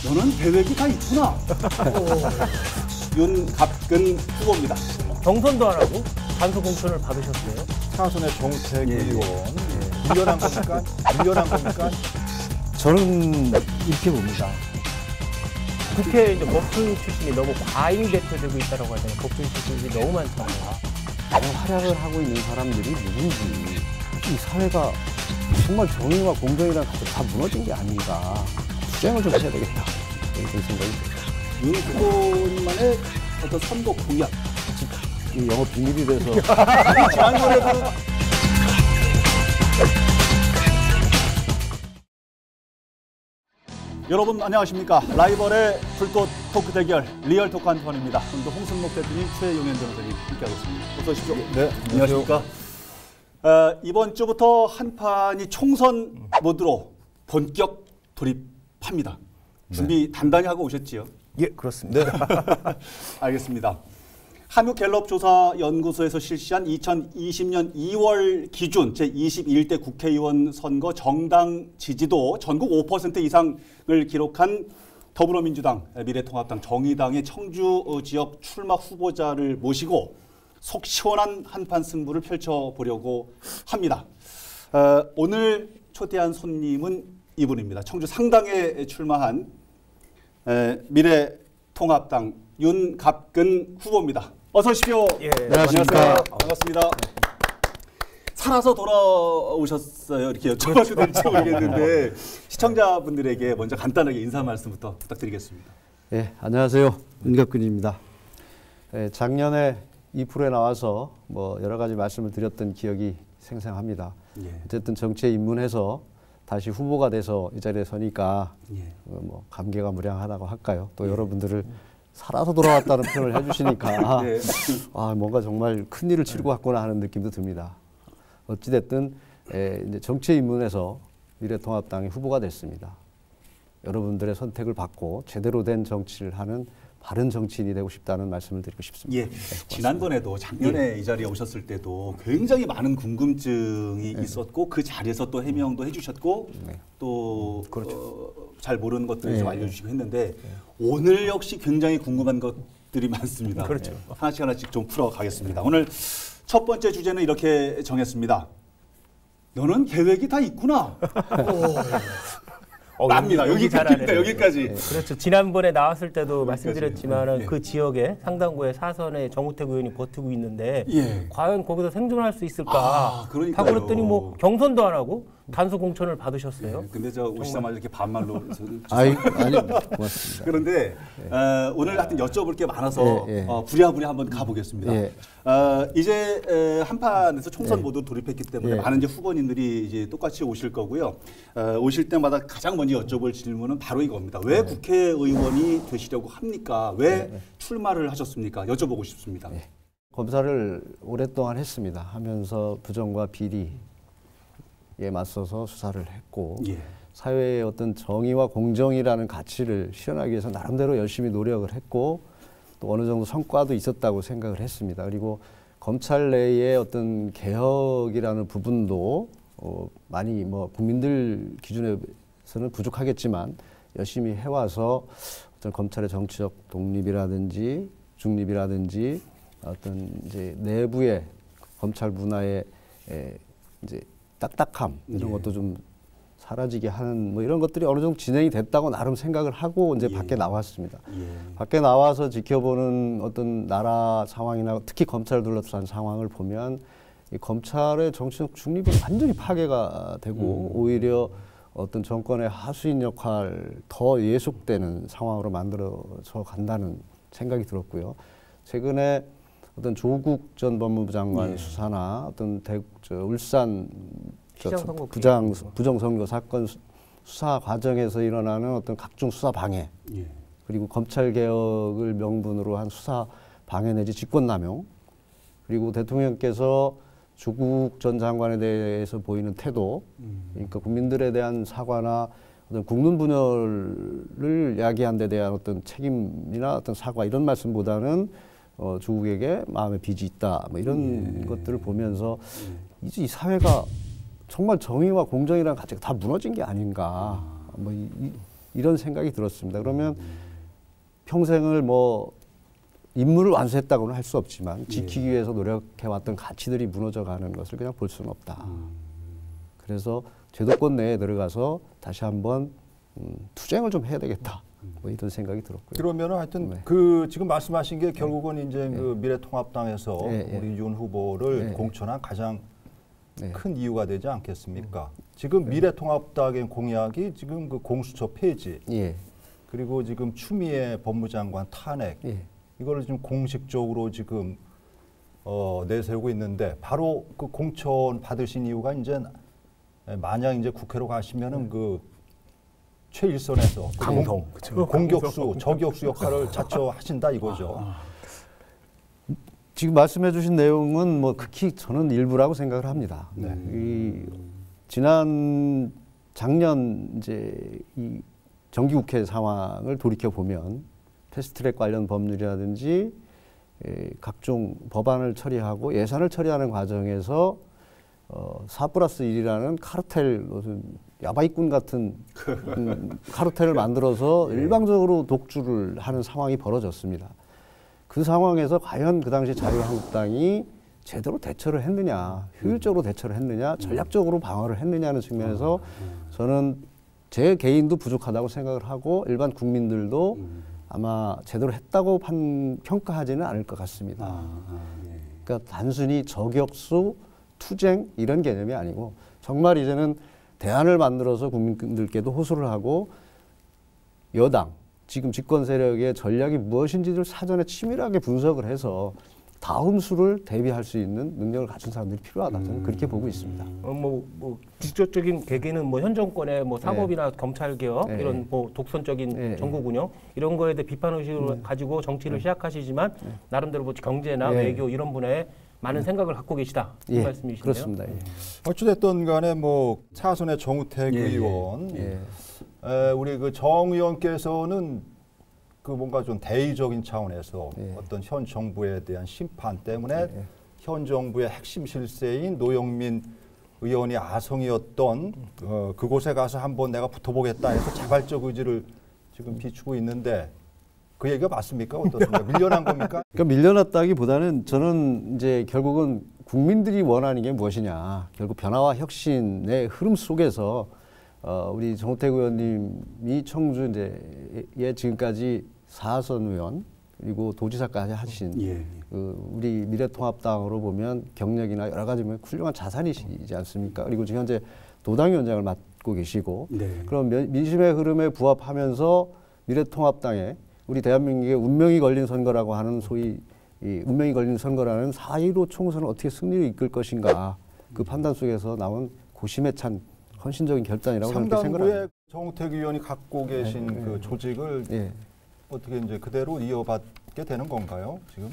너는 계획이 다 있구나. 윤갑근 후보입니다. 경선도 안 하고 단수 공천을 받으셨어요? 차선의 정책 의원 밀려난 겁니까? 밀려난 겁니까? 저는 이렇게 봅니다. 국회 이제 법조인 출신이 너무 과잉 대표되고 있다고 하잖아요. 법조인 출신이 너무 많잖아요. 활약을 하고 있는 사람들이 누군지, 이 사회가 정말 정의와 공정이랑 다 무너진 게 아닌가. 투쟁을 좀 해야 되겠다. 이런 생각이 들어요. 윤 후보님만의 어떤 선거 공약. 이 영업 비밀이 돼서. 지난번에도 여러분 안녕하십니까. 라이벌의 불꽃 토크 대결 리얼 토크 한판입니다. 오늘도 홍순목 대표님, 최용현 변호사님 함께하겠습니다. 어서 오십시오. 네, 안녕하십니까. 이번 주부터 한판이 총선 모드로 본격 돌입합니다. 준비 단단히 하고 오셨지요? 예, 그렇습니다. 네. 알겠습니다. 한국갤럽조사연구소에서 실시한 2020년 2월 기준 제21대 국회의원 선거 정당 지지도 전국 5% 이상을 기록한 더불어민주당, 미래통합당, 정의당의 청주 지역 출마 후보자를 모시고 속 시원한 한판 승부를 펼쳐보려고 합니다. 오늘 초대한 손님은 이분입니다. 청주 상당에 출마한 미래통합당 윤갑근 후보입니다. 어서 오십시오. 예, 안녕하십니까. 반갑습니다. 살아서 돌아오셨어요. 이렇게 여쭤봐도 될지 모르겠는데 시청자분들에게 먼저 간단하게 인사 말씀부터 부탁드리겠습니다. 예, 안녕하세요. 윤갑근입니다. 예, 작년에 2%에 나와서 뭐 여러 가지 말씀을 드렸던 기억이 생생합니다. 예. 어쨌든 정치에 입문해서 다시 후보가 돼서 이 자리에 서니까 예. 뭐 감개가 무량하다고 할까요? 또 여러분들을 살아서 돌아왔다는 표현을 해주시니까 예. 아, 뭔가 정말 큰 일을 치르고 왔구나 하는 느낌도 듭니다. 어찌됐든 이제 정치에 입문해서 미래통합당이 후보가 됐습니다. 여러분들의 선택을 받고 제대로 된 정치를 하는 바른 정치인이 되고 싶다는 말씀을 드리고 싶습니다. 예, 지난번에도 작년에 이 자리에 오셨을 때도 굉장히 많은 궁금증이 있었고 그 자리에서 또 해명도 해주셨고 또 잘 모르는 것들 좀 알려주시고 했는데 오늘 역시 굉장히 궁금한 것들이 많습니다. 그렇죠. 하나씩 하나씩 좀 풀어가겠습니다. 오늘 첫 번째 주제는 이렇게 정했습니다. 너는 계획이 다 있구나. 납니다. 여기까지입니다. 여기까지. 그렇죠. 지난번에 나왔을 때도 말씀드렸지만 예. 그 지역에 상당구의 사선에 정우택 의원이 버티고 있는데 예. 과연 거기서 생존할 수 있을까? 그러니까요. 하고 그랬더니 뭐 경선도 안 하고 단수 공천을 받으셨어요. 근데 저 오시자마자 이렇게 반말로 아니, 고맙습니다. 그런데 오늘 하여튼 여쭤볼 게 많아서 부랴부랴 한번 가보겠습니다. 이제 한판에서 총선 모두 돌입했기 때문에 많은 이제 후보님들이 이제 똑같이 오실 거고요. 오실 때마다 가장 먼저 여쭤볼 질문은 바로 이겁니다. 왜 국회의원이 되시려고 합니까? 왜 출마를 하셨습니까? 여쭤보고 싶습니다. 검사를 오랫동안 했습니다. 하면서 부정과 비리에 맞서서 수사를 했고 사회의 어떤 정의와 공정이라는 가치를 실현하기 위해서 나름대로 열심히 노력을 했고 또 어느 정도 성과도 있었다고 생각을 했습니다. 그리고 검찰 내의 어떤 개혁이라는 부분도 많이 뭐 국민들 기준에서는 부족하겠지만 열심히 해와서 어떤 검찰의 정치적 독립이라든지 중립이라든지 어떤 이제 내부의 검찰 문화의 이제 딱딱함 이런 것도 좀 사라지게 하는 뭐 이런 것들이 어느 정도 진행이 됐다고 나름 생각을 하고 이제 밖에 나왔습니다. 밖에 나와서 지켜보는 어떤 나라 상황이나 특히 검찰을 둘러싼 상황을 보면 이 검찰의 정치적 중립이 완전히 파괴가 되고 오히려 어떤 정권의 하수인 역할 더 예속되는 상황으로 만들어져 간다는 생각이 들었고요. 최근에 어떤 조국 전 법무부 장관 수사나 어떤 울산 부정선거 사건 수사 과정에서 일어나는 어떤 각종 수사 방해 그리고 검찰 개혁을 명분으로 한 수사 방해 내지 직권남용 그리고 대통령께서 조국 전 장관에 대해서 보이는 태도 그러니까 국민들에 대한 사과나 어떤 국론 분열을 야기한 데 대한 어떤 책임이나 어떤 사과 이런 말씀보다는 조국에게 마음의 빚이 있다 뭐 이런 것들을 보면서 이제 이 사회가 정말 정의와 공정이라는 가치가 다 무너진 게 아닌가 뭐 이런 생각이 들었습니다. 그러면 평생을 뭐 임무를 완수했다고는 할 수 없지만 지키기 위해서 노력해왔던 가치들이 무너져가는 것을 그냥 볼 수는 없다. 그래서 제도권 내에 들어가서 다시 한번 투쟁을 좀 해야 되겠다. 뭐 이런 생각이 들었고요. 그러면은 하여튼 네. 그 지금 말씀하신 게 결국은 이제 그 미래통합당에서 우리 윤 후보를 공천한 가장 큰 이유가 되지 않겠습니까? 지금 미래통합당의 공약이 지금 그 공수처 폐지, 그리고 지금 추미애 법무장관 탄핵, 이거를 지금 공식적으로 지금 내세우고 있는데 바로 그 공천 받으신 이유가 이제 만약 이제 국회로 가시면은 그 최일선에서 강성, 공격수, 저격수 역할을 자처하신다 이거죠. 지금 말씀해 주신 내용은 뭐 극히 저는 일부라고 생각을 합니다. 이 작년 이제 이 정기국회 상황을 돌이켜 보면 패스트트랙 관련 법률이라든지 각종 법안을 처리하고 예산을 처리하는 과정에서 4+1이라는 카르텔 무슨 야바이꾼 같은 카르텔을 만들어서 일방적으로 독주를 하는 상황이 벌어졌습니다. 그 상황에서 과연 그 당시 자유한국당이 제대로 대처를 했느냐, 효율적으로 대처를 했느냐, 전략적으로 방어를 했느냐는 측면에서 저는 제 개인도 부족하다고 생각을 하고 일반 국민들도 아마 제대로 했다고 평가하지는 않을 것 같습니다. 그러니까 단순히 저격수, 투쟁 이런 개념이 아니고 정말 이제는 대안을 만들어서 국민들께도 호소를 하고 여당, 지금 집권 세력의 전략이 무엇인지를 사전에 치밀하게 분석을 해서 다음 수를 대비할 수 있는 능력을 갖춘 사람들이 필요하다. 저는 그렇게 보고 있습니다. 직접적인 계기는 뭐 현 정권의 뭐 사법이나 검찰 개혁 이런 뭐 독선적인 정국 운영 이런 거에 대해 비판 의식을 가지고 정치를 시작하시지만 나름대로 뭐 경제나 외교 이런 분야에 많은 생각을 갖고 계시다 이 말씀이시네요. 그렇습니다. 어찌됐든 간에 뭐 차선의 정우택 의원, 우리 그 정 의원께서는 그 뭔가 좀 대의적인 차원에서 어떤 현 정부에 대한 심판 때문에 현 정부의 핵심 실세인 노영민 의원이 아성이었던 그곳에 가서 한번 내가 붙어보겠다 해서 자발적 의지를 지금 비추고 있는데 그 얘기가 맞습니까? 어떻습니까? 밀려난 겁니까? 그러니까 밀려났다기보다는 저는 이제 결국은 국민들이 원하는 게 무엇이냐. 결국 변화와 혁신의 흐름 속에서 우리 정우택 의원님이 청주 이제 지금까지 4선 의원 그리고 도지사까지 하신 우리 미래통합당으로 보면 경력이나 여러 가지 훌륭한 자산이시지 않습니까? 그리고 지금 현재 도당위원장을 맡고 계시고 그럼 민심의 흐름에 부합하면서 미래통합당에 우리 대한민국의 운명이 걸린 선거라고 하는 소위 이 운명이 걸린 선거라는 4.15 총선을 어떻게 승리로 이끌 것인가 그 판단 속에서 나온 고심에 찬 헌신적인 결단이라고 저는 생각합니다. 3당구에 정우택 의원이 갖고 계신 그 조직을 어떻게 이제 그대로 이어받게 되는 건가요, 지금?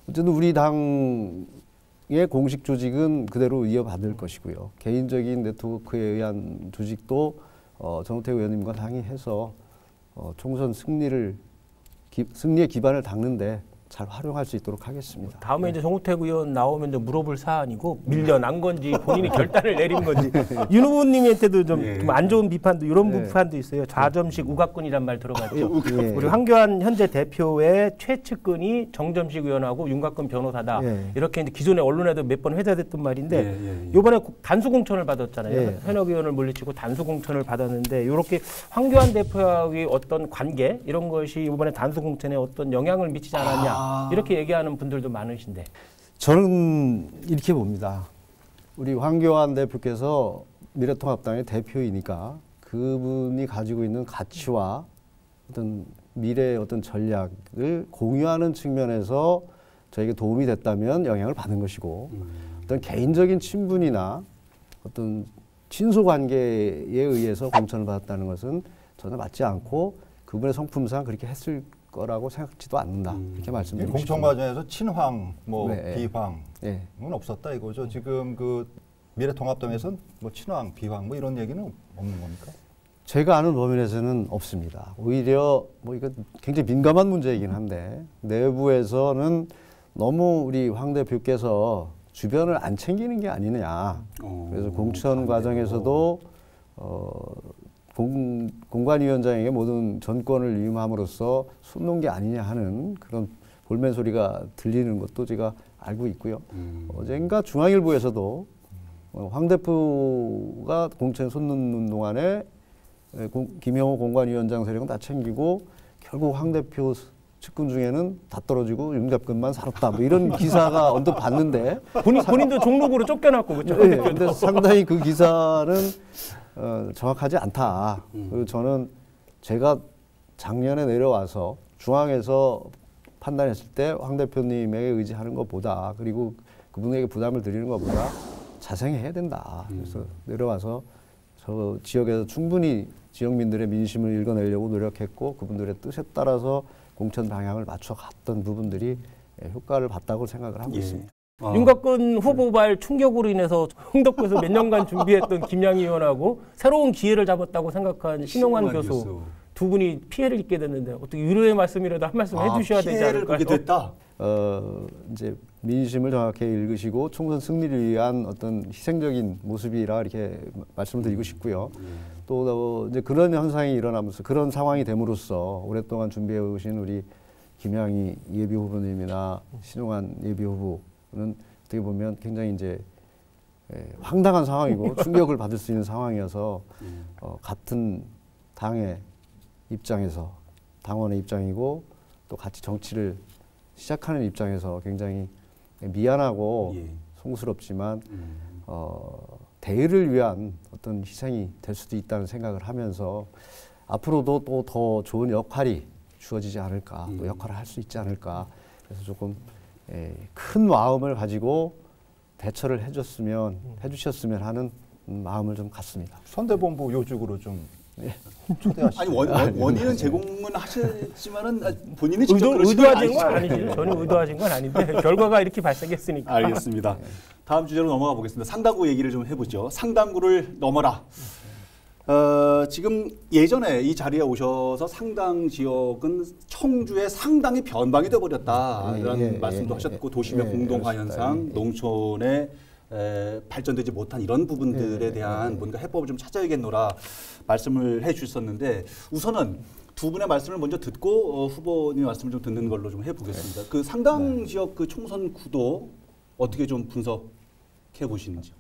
어쨌든 우리 당의 공식 조직은 그대로 이어받을 것이고요. 개인적인 네트워크에 의한 조직도 정우택 의원님과 상의해서 총선 승리의 기반을 닦는데 잘 활용할 수 있도록 하겠습니다. 다음에 이제 정우택 의원 나오면 이제 물어볼 사안이고 밀려난 건지 본인이 결단을 내린 건지 윤 후보님한테도 좀 안 좋은 비판도 이런 비판도 있어요. 좌점식 우각근이란 말 들어봤죠. 우리 황교안 현재 대표의 최측근이 정점식 의원하고 윤곽근 변호사다. 이렇게 이제 기존의 언론에도 몇 번 회자됐던 말인데 이번에 단수 공천을 받았잖아요. 현역 의원을 물리치고 단수 공천을 받았는데 이렇게 황교안 대표와의 어떤 관계 이런 것이 이번에 단수 공천에 어떤 영향을 미치지 않았냐. 이렇게 얘기하는 분들도 많으신데 저는 이렇게 봅니다. 우리 황교안 대표께서 미래통합당의 대표이니까 그분이 가지고 있는 가치와 어떤 미래의 어떤 전략을 공유하는 측면에서 저에게 도움이 됐다면 영향을 받은 것이고 어떤 개인적인 친분이나 어떤 친소 관계에 의해서 공천을 받았다는 것은 전혀 맞지 않고 그분의 성품상 그렇게 했을 거라고 생각지도 않는다. 이렇게 말씀드리고 공천 싶습니다. 과정에서 친황, 비황은 없었다 이거죠. 지금 그 미래통합당에서는 뭐 친황, 비황 뭐 이런 얘기는 없는 겁니까? 제가 아는 범위에서는 없습니다. 오히려 뭐 이거 굉장히 민감한 문제이긴 한데 내부에서는 너무 우리 황 대표께서 주변을 안 챙기는 게 아니냐. 그래서 공천 과정에서도 공관위원장에게 모든 전권을 위임함으로써 손 놓은 게 아니냐 하는 그런 볼멘 소리가 들리는 것도 제가 알고 있고요. 어젠가 중앙일보에서도 황 대표가 공천 손 놓는 동안에 김영호 공관위원장 세력은 다 챙기고 결국 황 대표 측근 중에는 다 떨어지고 윤갑근만 살았다. 뭐 이런 기사가 언뜻 봤는데 본인도 종록으로 쫓겨났고 그렇죠. 네, 근데 상당히 그 기사는 정확하지 않다. 그리고 저는 제가 작년에 내려와서 중앙에서 판단했을 때 황 대표님에게 의지하는 것보다 그리고 그분에게 부담을 드리는 것보다 자생해야 된다. 그래서 내려와서 저 지역에서 충분히 지역민들의 민심을 읽어내려고 노력했고 그분들의 뜻에 따라서 공천 방향을 맞춰갔던 부분들이 효과를 봤다고 생각을 하고 있습니다. 윤곽근 후보발 충격으로 인해서 흥덕구에서 몇 년간 준비했던 김양희 의원하고 새로운 기회를 잡았다고 생각한 신용환 교수 두 분이 피해를 입게 됐는데 어떻게 위로의 말씀이라도 한 말씀 해주셔야 되지 않을까요? 피해를 됐다. 이제 민심을 정확히 읽으시고 총선 승리를 위한 어떤 희생적인 모습이라 이렇게 말씀을 드리고 싶고요. 또 이제 그런 현상이 일어나면서 그런 상황이 됨으로써 오랫동안 준비해 오신 우리 김양희 예비 후보님이나 신용환 예비 후보는 어떻게 보면 굉장히 이제 황당한 상황이고 충격을 받을 수 있는 상황이어서 같은 당의 입장에서 당원의 입장이고 또 같이 정치를 시작하는 입장에서 굉장히 미안하고 송구스럽지만 대의를 위한 어떤 희생이 될 수도 있다는 생각을 하면서 앞으로도 또 더 좋은 역할이 주어지지 않을까, 또 역할을 할 수 있지 않을까. 그래서 조금 큰 마음을 가지고 대처를 해주셨으면 하는 마음을 좀 갖습니다. 선대본부 요직으로 좀 초대하시죠. 아니 원인은 제공은 하셨지만은 본인이 직접 의도하신 건 아니지. 전혀 의도하신 건 아닌데 결과가 이렇게 발생했으니까. 알겠습니다. 다음 주제로 넘어가 보겠습니다. 상당구 얘기를 좀 해보죠. 상당구를 넘어라. 지금 예전에 이 자리에 오셔서 상당 지역은 청주의 상당히 변방이 되어버렸다라는 말씀도 하셨고 도심의 공동화 현상, 농촌의 발전되지 못한 이런 부분들에 대한 뭔가 해법을 좀 찾아야겠노라 말씀을 해주셨었는데 우선은 두 분의 말씀을 먼저 듣고 후보님 말씀을 좀 듣는 걸로 좀 해보겠습니다. 그 상당 지역 그 총선 구도 어떻게 좀 분석해 보시는지.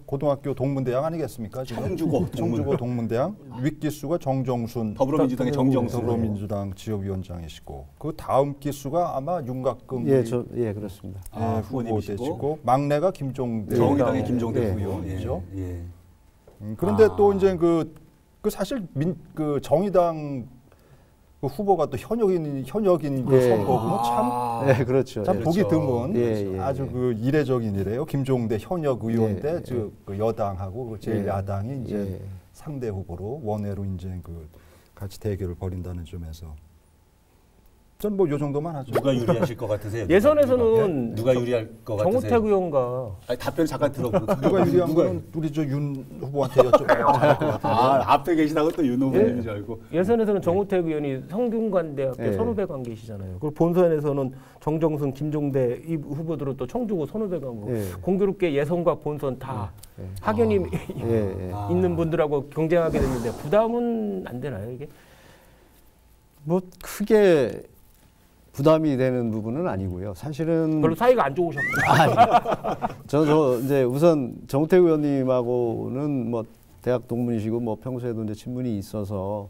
고등학교 동문대항 아니겠습니까? 청주고 동문대항 윗기수가 정정순 더불어민주당의 정정순 더불어민주당 지역위원장이시고 그 다음 기수가 아마 윤곽근 그렇습니다. 후보 되시고 막내가 김종대 정의당의 김종대 의원이죠. 그런데 또 이제 그 사실 그 정의당 그 후보가 또 현역인 그 선거구는 참, 그렇죠. 참 보기 드문 아주 그 이례적인 일이에요. 김종대 현역 의원대 그 여당하고 그 제1야당이 이제 상대 후보로 원외로 이제 그 같이 대결을 벌인다는 점에서 전 뭐 요 정도만 하죠. 누가 유리하실 것 같으세요? 예선에서는 누가 유리할 것 같으세요? 정우택 의원과 답변 잠깐 들어보고 누가 유리한 거는 우리 저 윤 후보한테 여쭤봐요. 앞에 계시다고 또 윤 후보님인 줄 알고. 예선에서는 정우택 의원이 성균관대학교 선후배 관계시잖아요. 그리고 본선에서는 정정순, 김종대 이 후보들은 또 청주고 선후배 관계고 공교롭게 예선과 본선 다 학연이 있는 분들하고 경쟁하게 됐는데 부담은 안 되나요 이게? 뭐 크게 부담이 되는 부분은 아니고요. 사실은 별로 사이가 안 좋으셨구나. 저 이제 우선 정우택 의원님하고는 뭐 대학 동문이시고 뭐 평소에도 이제 친분이 있어서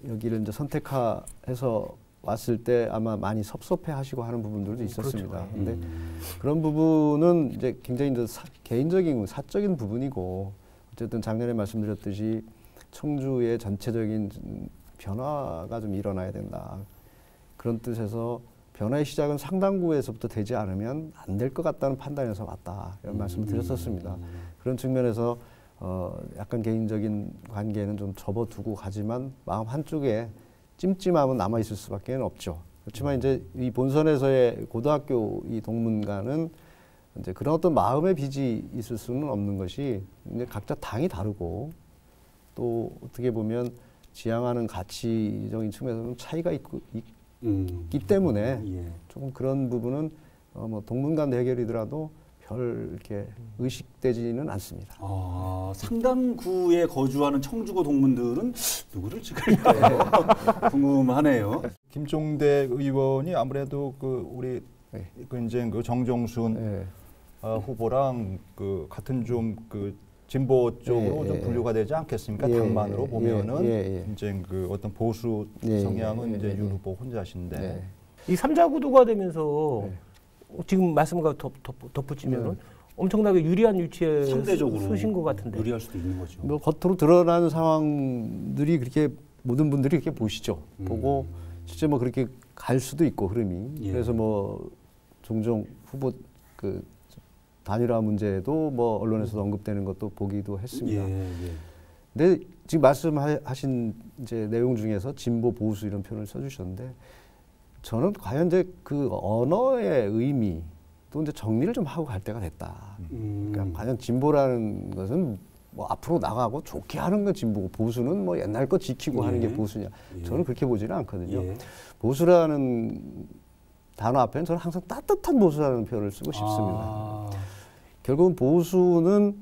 여기를 이제 선택해서 왔을 때 아마 많이 섭섭해하시고 하는 부분들도 있었습니다. 그런데 그런 부분은 이제 굉장히 이제 개인적인 사적인 부분이고 어쨌든 작년에 말씀드렸듯이 청주의 전체적인 변화가 좀 일어나야 된다. 그런 뜻에서 변화의 시작은 상당구에서부터 되지 않으면 안 될 것 같다는 판단에서 왔다. 이런 말씀을 드렸었습니다. 그런 측면에서 약간 개인적인 관계는 좀 접어두고 가지만 마음 한쪽에 찜찜함은 남아있을 수밖에 없죠. 그렇지만 이제 이 본선에서의 고등학교 이 동문가는 이제 그런 어떤 마음의 빚이 있을 수는 없는 것이 이제 각자 당이 다르고 또 어떻게 보면 지향하는 가치적인 측면에서는 차이가 있기 때문에 조금 그런 부분은 뭐 동문 간 대결이더라도 별 이렇게 의식되지는 않습니다. 상당구에 거주하는 청주고 동문들은 누구를 찍을까요? 궁금하네요. 김종대 의원이 아무래도 그 우리 이제 그 정종순 후보랑 그 같은 좀 그 진보 쪽으로 좀 분류가 되지 않겠습니까? 당만으로 보면은 이제 그 어떤 보수 성향은 이제 윤 후보 혼자신데 이 3자 구도가 되면서 지금 말씀과 덧붙이면은 엄청나게 유리한 위치에 상대적으로 서신 것 같은데 유리할 수도 있는 거죠. 뭐 겉으로 드러나는 상황들이 그렇게 모든 분들이 그렇게 보시죠. 보고 실제 뭐 그렇게 갈 수도 있고 흐름이. 그래서 뭐 종종 후보 그 단일화 문제도 뭐 언론에서 언급되는 것도 보기도 했습니다. 근데 지금 말씀하신 이제 내용 중에서 진보 보수 이런 표현을 써주셨는데 저는 과연 이제 그 언어의 의미 또 이제 정리를 좀 하고 갈 때가 됐다. 그러니까 과연 진보라는 것은 뭐 앞으로 나가고 좋게 하는 건 진보고 보수는 뭐 옛날 거 지키고 하는 게 보수냐. 저는 그렇게 보지는 않거든요. 보수라는 단어 앞에는 저는 항상 따뜻한 보수라는 표현을 쓰고 싶습니다. 결국은 보수는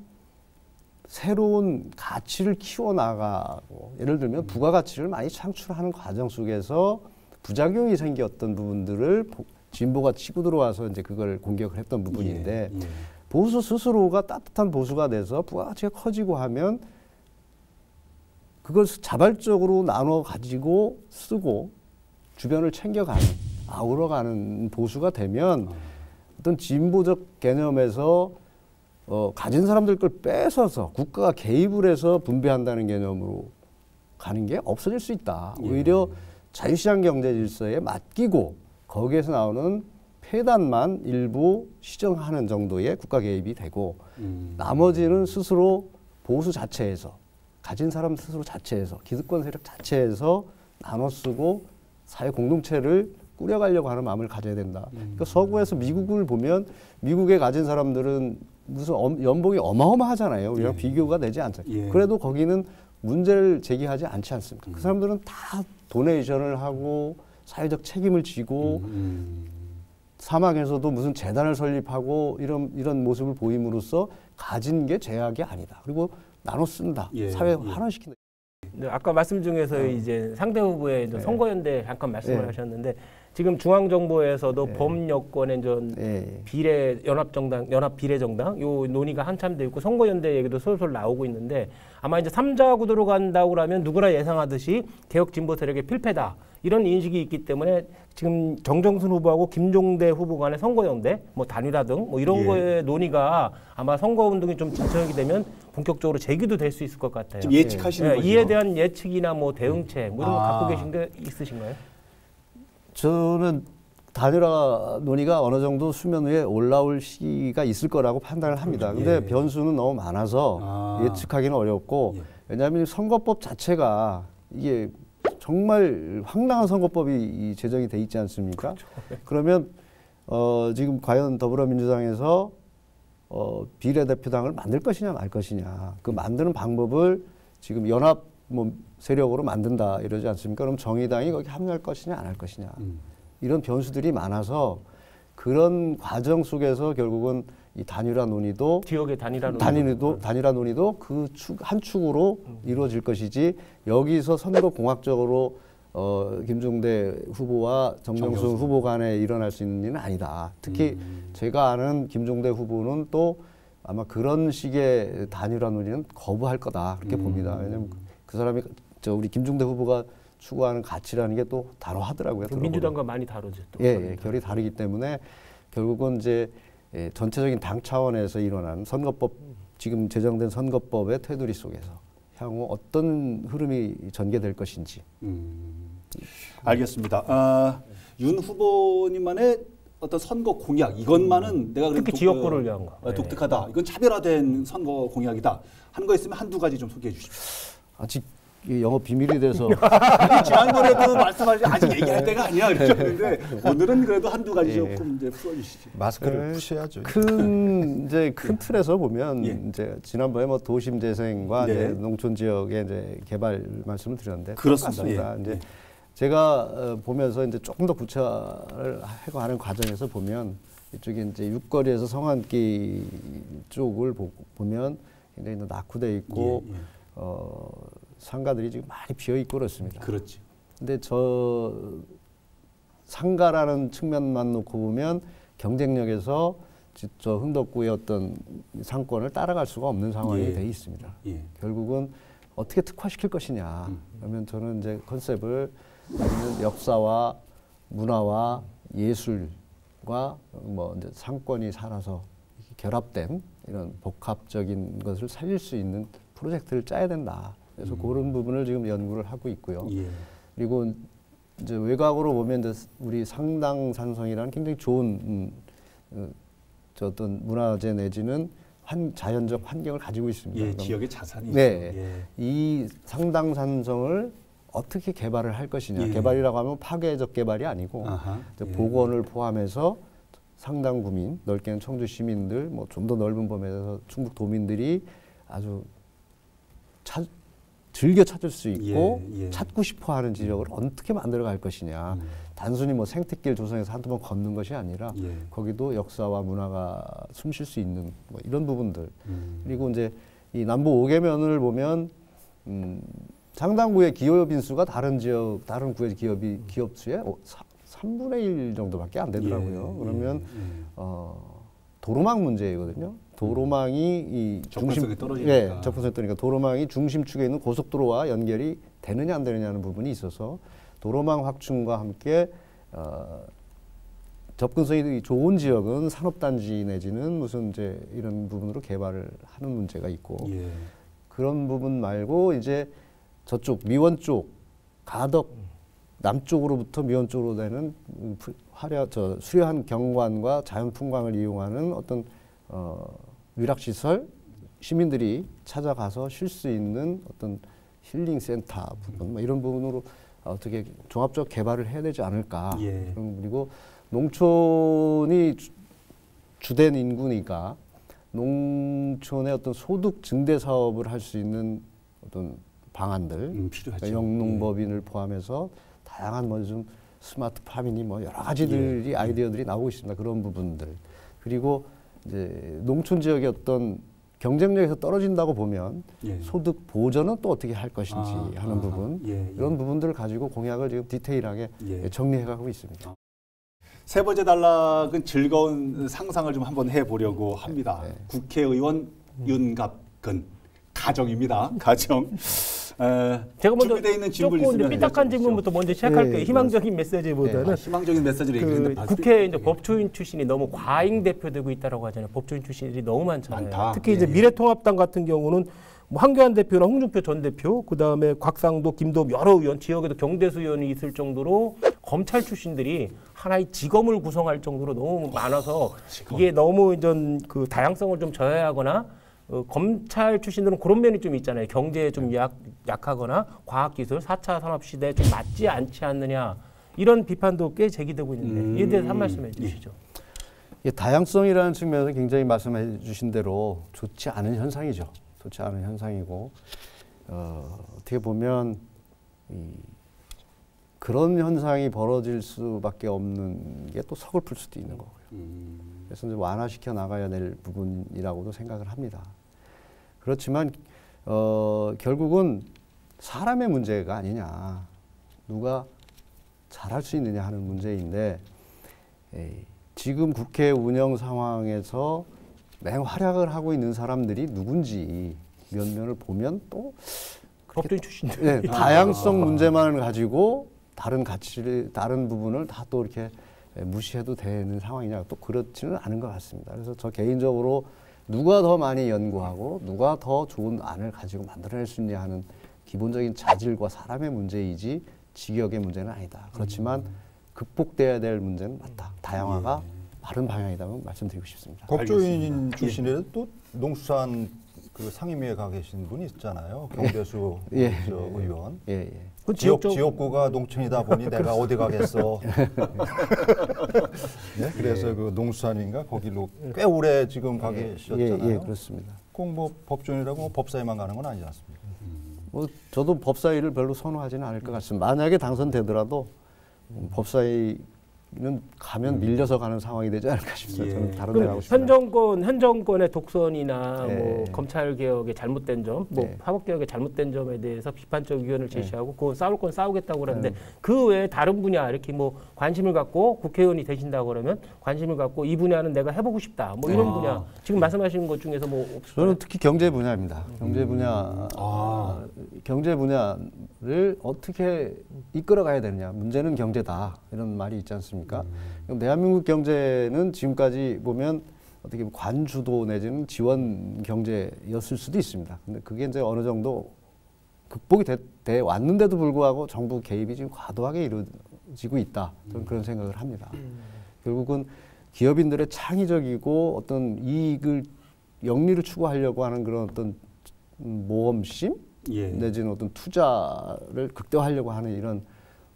새로운 가치를 키워나가고 예를 들면 부가가치를 많이 창출하는 과정 속에서 부작용이 생겼던 부분들을 진보가 치고 들어와서 이제 그걸 공격을 했던 부분인데 보수 스스로가 따뜻한 보수가 돼서 부가가치가 커지고 하면 그걸 자발적으로 나눠 가지고 쓰고 주변을 챙겨가는 아우러가는 보수가 되면 어떤 진보적 개념에서 가진 사람들 걸 뺏어서 국가가 개입을 해서 분배한다는 개념으로 가는 게 없어질 수 있다. 오히려 자유시장 경제 질서에 맡기고 거기에서 나오는 폐단만 일부 시정하는 정도의 국가 개입이 되고 나머지는 스스로 보수 자체에서 가진 사람 스스로 자체에서 기득권 세력 자체에서 나눠 쓰고 사회 공동체를 꾸려가려고 하는 마음을 가져야 된다. 그러니까 서구에서 미국을 보면 미국에 가진 사람들은 무슨 연봉이 어마어마하잖아요. 우리랑 비교가 되지 않죠. 그래도 거기는 문제를 제기하지 않지 않습니까? 그 사람들은 다 도네이션을 하고 사회적 책임을 지고 사막에서도 무슨 재단을 설립하고 이런 모습을 보임으로써 가진 게 제약이 아니다. 그리고 나눠 쓴다. 사회 환원시킨다. 네, 아까 말씀 중에서 이제 상대 후보의 선거연대 잠깐 말씀을 하셨는데 지금 중앙정부에서도 범여권의 비례 연합 비례정당 요 논의가 한참 되고 있고 선거연대 얘기도 솔솔 나오고 있는데 아마 이제 3자 구도로 간다고 그러면 누구나 예상하듯이 개혁 진보 세력의 필패다 이런 인식이 있기 때문에 지금 정정순 후보하고 김종대 후보 간의 선거연대 뭐 단일화 등 뭐 이런 거의 논의가 아마 선거 운동이 좀 진척이 되면 본격적으로 제기도 될 수 있을 것 같아요. 지금 예측하시는 거죠? 이에 대한 예측이나 뭐 대응책 뭐 이런 거 갖고 계신 게 있으신가요? 저는 단일화 논의가 어느 정도 수면 위에 올라올 시기가 있을 거라고 판단을 합니다. 근데 변수는 너무 많아서 예측하기는 어렵고 왜냐하면 선거법 자체가 이게 정말 황당한 선거법이 제정이 돼 있지 않습니까? 그러면 지금 과연 더불어민주당에서 비례대표당을 만들 것이냐 말 것이냐 그 만드는 방법을 지금 연합 세력으로 만든다 이러지 않습니까? 그럼 정의당이 거기 합류할 것이냐 안 할 것이냐 이런 변수들이 많아서 그런 과정 속에서 결국은 이 단일화 논의도 지역의 단일화 논의도 그 한 축으로 이루어질 것이지 여기서 선거 공학적으로 김종대 후보와 정정순 후보 간에 일어날 수 있는 일은 아니다. 특히 제가 아는 김종대 후보는 또 아마 그런 식의 단일화 논의는 거부할 거다 그렇게 봅니다. 왜냐하면 그 사람이 우리 김종대 후보가 추구하는 가치라는 게 또 다르하더라고요. 민주당과 많이 다르죠. 결이 다르기 때문에 결국은 이제 전체적인 당 차원에서 일어나는 선거법 지금 제정된 선거법의 테두리 속에서 향후 어떤 흐름이 전개될 것인지. 알겠습니다. 윤 후보님만의 어떤 선거 공약 이것만은 내가 특히 지역구를 위한 거 독특하다. 이건 차별화된 선거 공약이다. 하는 거 있으면 한두 가지 좀 소개해 주십시오. 아직 영업 비밀이 돼서 지난번에도 말씀하신 아직 얘기할 때가 아니야 그러셨는데 오늘은 그래도 한두 가지 조금 이제 풀어주시죠. 마스크를 푸셔야죠. 큰 틀에서 보면 이제 지난번에 뭐 도심 재생과 이제 농촌 지역의 이제 개발 말씀을 드렸는데 그렇습니다. 이제 제가 보면서 이제 조금 더 구체화를 하고 하는 과정에서 보면 이쪽에 이제 육거리에서 성안길 쪽을 보면 굉장히 낙후돼 있고 상가들이 지금 많이 비어 있고 그렇습니다. 그렇죠. 근데 저 상가라는 측면만 놓고 보면 경쟁력에서 저 흥덕구의 어떤 상권을 따라갈 수가 없는 상황이 돼 있습니다. 결국은 어떻게 특화시킬 것이냐. 그러면 저는 이제 컨셉을 역사와 문화와 예술과 뭐 이제 상권이 살아서 결합된 이런 복합적인 것을 살릴 수 있는 프로젝트를 짜야 된다. 그래서 그런 부분을 지금 연구를 하고 있고요. 그리고 이제 외곽으로 보면 이제 우리 상당산성이라는 굉장히 좋은 저 어떤 문화재 내지는 자연적 환경을 가지고 있습니다. 지역의 자산이죠. 네, 이 상당산성을 어떻게 개발을 할 것이냐. 개발이라고 하면 파괴적 개발이 아니고 복원을 포함해서 상당 구민, 넓게는 청주 시민들, 뭐 좀 더 넓은 범위에서 충북 도민들이 아주 즐겨 찾을 수 있고 찾고 싶어하는 지역을 어떻게 만들어갈 것이냐. 단순히 뭐 생태길 조성해서 한두 번 걷는 것이 아니라 거기도 역사와 문화가 숨쉴 수 있는 뭐 이런 부분들. 그리고 이제 이 남부 5개면을 보면 상당구의 기업 인수가 다른 지역, 다른 구의 기업 수의 3분의 1 정도밖에 안 되더라고요. 그러면 도로망 문제이거든요. 도로망이 이 접근성이 떨어지니까. 접근성이 떨어지니까 도로망이 중심축에 있는 고속도로와 연결이 되느냐 안 되느냐는 부분이 있어서 도로망 확충과 함께 접근성이 좋은 지역은 산업단지 내지는 무슨 이제 이런 부분으로 개발을 하는 문제가 있고 그런 부분 말고 이제 저쪽 미원 쪽 가덕 남쪽으로부터 미원 쪽으로 되는 수려한 경관과 자연 풍광을 이용하는 어떤 위락시설, 시민들이 찾아가서 쉴 수 있는 어떤 힐링 센터 부분, 뭐 이런 부분으로 어떻게 종합적 개발을 해야 되지 않을까. 그리고 농촌이 주된 인구니까 농촌의 어떤 소득 증대 사업을 할 수 있는 어떤 방안들, 필요하죠. 영농법인을 포함해서 다양한 뭐 좀 스마트 파밍이 뭐 여러 가지들이 아이디어들이 나오고 있습니다. 그런 부분들. 그리고 이제 농촌 지역의 어떤 경쟁력에서 떨어진다고 보면 소득 보전은 또 어떻게 할 것인지 하는 부분 이런 부분들을 가지고 공약을 지금 디테일하게 정리해가고 있습니다. 세 번째 단락은 즐거운 상상을 좀 한번 해보려고 합니다. 국회의원 윤갑근 가정입니다. 가정. 제가 먼저 조금 삐딱한 질문부터 먼저 시작할게요. 희망적인 메시지보다는 희망적인 메시지를 얘기했는데 국회 이제 법조인 출신이 너무 과잉 대표되고 있다라고 하잖아요. 법조인 출신들이 너무 많잖아요. 특히 이제 미래통합당 같은 경우는 뭐 한교안 대표나 홍준표 전 대표, 그 다음에 곽상도, 김도읍 여러 의원, 지역에도 경대수 의원이 있을 정도로 검찰 출신들이 하나의 직업을 구성할 정도로 너무 많아서 이게 너무 좀 그 다양성을 좀 저해하거나. 검찰 출신들은 그런 면이 좀 있잖아요. 경제에 좀 약하거나 과학기술, 4차 산업시대에 좀 맞지 않지 않느냐. 이런 비판도 꽤 제기되고 있는데 이에 대해서 한 말씀 해주시죠. 다양성이라는 측면에서 굉장히 말씀해 주신 대로 좋지 않은 현상이죠. 좋지 않은 현상이고 어떻게 보면 그런 현상이 벌어질 수밖에 없는 게 또 서글플 수도 있는 거고요. 그래서 이제 완화시켜 나가야 될 부분이라고도 생각을 합니다. 그렇지만 결국은 사람의 문제가 아니냐, 누가 잘할 수 있느냐 하는 문제인데 지금 국회 운영 상황에서 맹활약을 하고 있는 사람들이 누군지 면면을 보면 또 법조인 출신들 다양성 문제만을 가지고 다른 가치를 다른 부분을 다 또 이렇게 무시해도 되는 상황이냐, 또 그렇지는 않은 것 같습니다. 그래서 저 개인적으로 누가 더 많이 연구하고 누가 더 좋은 안을 가지고 만들어낼 수 있냐 하는 기본적인 자질과 사람의 문제이지 직역의 문제는 아니다. 그렇지만 극복돼야 될 문제는 맞다. 다양화가 바른 방향이라고 말씀드리고 싶습니다. 법조인 출신에 또 농수산 그 상임위에 가 계신 분이 있잖아요. 경대수 의원. 그 지역구가 농촌이다 보니 내가 어디 가겠어. 그래서 그 농수산인가 거기로 꽤 오래 지금 가 계셨잖아요. 그렇습니다. 꼭 뭐 법조인이라고 법사위만 가는 건 아니지 않습니까? 뭐 저도 법사위를 별로 선호하지는 않을 것 같습니다. 만약에 당선되더라도 법사위 가면 밀려서 가는 상황이 되지 않을까 싶습니다. 저는 다른 데 가고 싶습니다. 현 정권의 독선이나 뭐 검찰 개혁의 잘못된 점, 뭐 사법 개혁의 잘못된 점에 대해서 비판적 의견을 제시하고 그건 싸울 건 싸우겠다고 그러는데 그 외에 다른 분야 이렇게 뭐 관심을 갖고 국회의원이 되신다고 그러면 관심을 갖고 이 분야는 내가 해보고 싶다. 뭐 이런 분야 지금 말씀하시는 것 중에서 뭐 없을까요? 저는 특히 경제 분야입니다. 경제 분야, 경제 분야를 어떻게 이끌어가야 되느냐. 문제는 경제다. 이런 말이 있지 않습니까? 그럼 대한민국 경제는 지금까지 보면 어떻게 보면 관주도 내지는 지원 경제였을 수도 있습니다. 근데 그게 이제 어느 정도 극복이 돼 왔는데도 불구하고 정부 개입이 지금 과도하게 이루어지고 있다. 저는 그런 생각을 합니다. 결국은 기업인들의 창의적이고 어떤 이익을 영리를 추구하려고 하는 그런 어떤 모험심 내지는 어떤 투자를 극대화하려고 하는 이런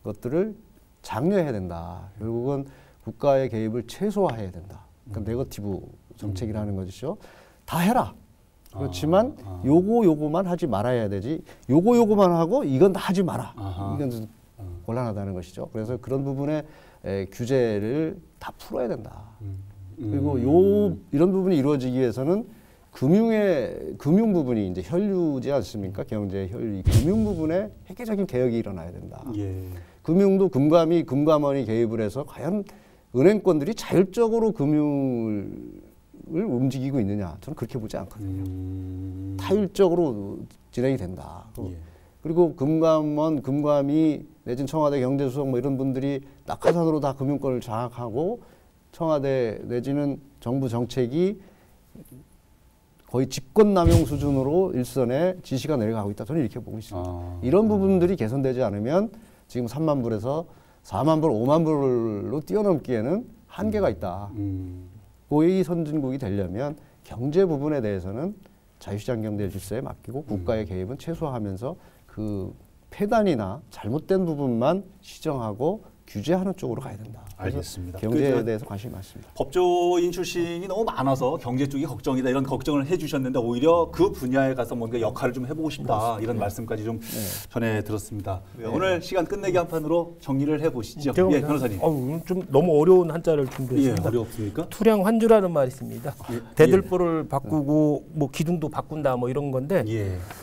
것들을 장려해야 된다. 결국은 국가의 개입을 최소화해야 된다. 그러니까 네거티브 정책이라는 것이죠. 다 해라. 그렇지만 요거만 하지 말아야 되지. 요거만 하고 이건 다 하지 마라. 이건 좀 곤란하다는 것이죠. 그래서 그런 부분에 규제를 다 풀어야 된다. 그리고 이런 부분이 이루어지기 위해서는 금융 부분이 이제 혈류지 않습니까? 경제 혈류. 금융 부분에 획기적인 개혁이 일어나야 된다. 금융도 금감원이 개입을 해서 과연 은행권들이 자율적으로 금융을 움직이고 있느냐? 저는 그렇게 보지 않거든요. 타율적으로 진행이 된다. 그리고 금감원, 금감위 내지는 청와대 경제수석 뭐 이런 분들이 낙하산으로 다 금융권을 장악하고 청와대 내지는 정부 정책이 거의 직권남용 수준으로 일선에 지시가 내려가고 있다. 저는 이렇게 보고 있습니다. 이런 부분들이 개선되지 않으면 지금 3만 불에서 4만 불, 5만 불로 뛰어넘기에는 한계가 있다. 고위 선진국이 되려면 경제 부분에 대해서는 자유시장 경제 질서에 맡기고 국가의 개입은 최소화하면서 그 폐단이나 잘못된 부분만 시정하고 규제하는 쪽으로 가야 된다. 알겠습니다. 경제에 대해서 관심이 많습니다. 법조인 출신이 너무 많아서 경제 쪽이 걱정이다 이런 걱정을 해주셨는데 오히려 그 분야에 가서 뭔가 역할을 좀 해보고 싶다 이런 말씀까지 좀 전해 들었습니다. 오늘 시간 끝내기 한 판으로 정리를 해보시죠. 예, 변호사님. 좀 너무 어려운 한자를 준비했습니다. 어렵습니까? 투량환주라는 말이 있습니다. 대들보를 바꾸고 뭐 기둥도 바꾼다 뭐 이런 건데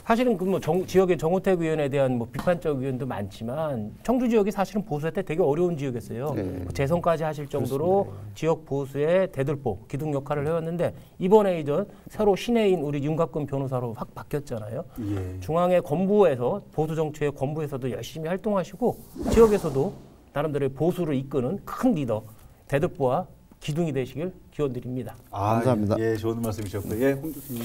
사실은 그 뭐 지역의 정호택 의원에 대한 뭐 비판적 의견도 많지만 청주 지역이 사실은 보수 때 되게 어려운 지역이었어요. 재선까지 하실 정도로 지역 보수의 대들보, 기둥 역할을 해왔는데 이번에 이제 새로 신해인 우리 윤갑근 변호사로 확 바뀌었잖아요. 중앙의 건부에서 보수 정치의 건부에서도 열심히 활동하시고 지역에서도 나름대로의 보수를 이끄는 큰 리더, 대들보와 기둥이 되시길 기원드립니다. 감사합니다. 예, 좋은 말씀이셨고요. 예, 홍 교수님.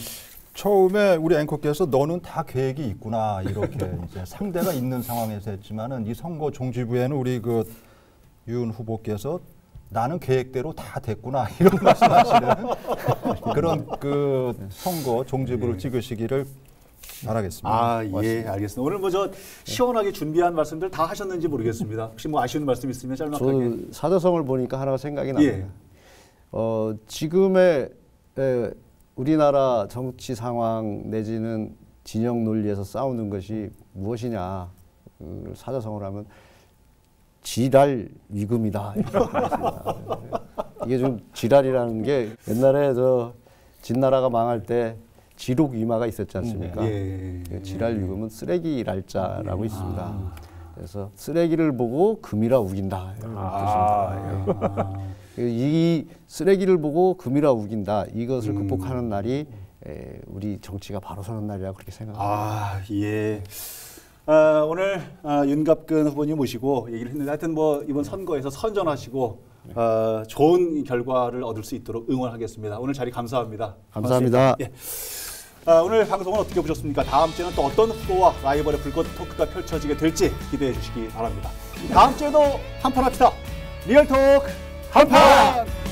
처음에 우리 앵커께서 너는 다 계획이 있구나 이렇게 이제 상대가 있는 상황에서 했지만은 이 선거 종지부에는 우리 그 윤 후보께서 나는 계획대로 다 됐구나 이런 말씀하시는 그런 그 선거 종지부를 찍으시기를 바라겠습니다. 예, 알겠습니다. 오늘 뭐 저 시원하게 준비한 말씀들 다 하셨는지 모르겠습니다. 혹시 뭐 아쉬운 말씀 있으면 짤막하게. 저 사자성을 보니까 하나가 생각이 납니다. 지금의 우리나라 정치 상황 내지는 진영 논리에서 싸우는 것이 무엇이냐 사자성어로 하면 지랄 위금이다. 이게 좀 지랄이라는 게 옛날에 저 진나라가 망할 때 지록 위마가 있었지 않습니까? 지랄 위금은 쓰레기 랄자라고 있습니다. 그래서 쓰레기를 보고 금이라 우긴다 이런 뜻입니다. 이 쓰레기를 보고 금이라 우긴다. 이것을 극복하는 날이 우리 정치가 바로 서는 날이라고 그렇게 생각합니다. 예. 오늘 윤갑근 후보님 모시고 얘기를 했는데 하여튼 뭐 이번 선거에서 선전하시고 좋은 결과를 얻을 수 있도록 응원하겠습니다. 오늘 자리 감사합니다. 감사합니다. 예. 오늘 방송은 어떻게 보셨습니까? 다음 주에는 또 어떤 후보와 라이벌의 불꽃 토크가 펼쳐지게 될지 기대해 주시기 바랍니다. 다음 주에도 한판 합시다. 리얼톡 한판!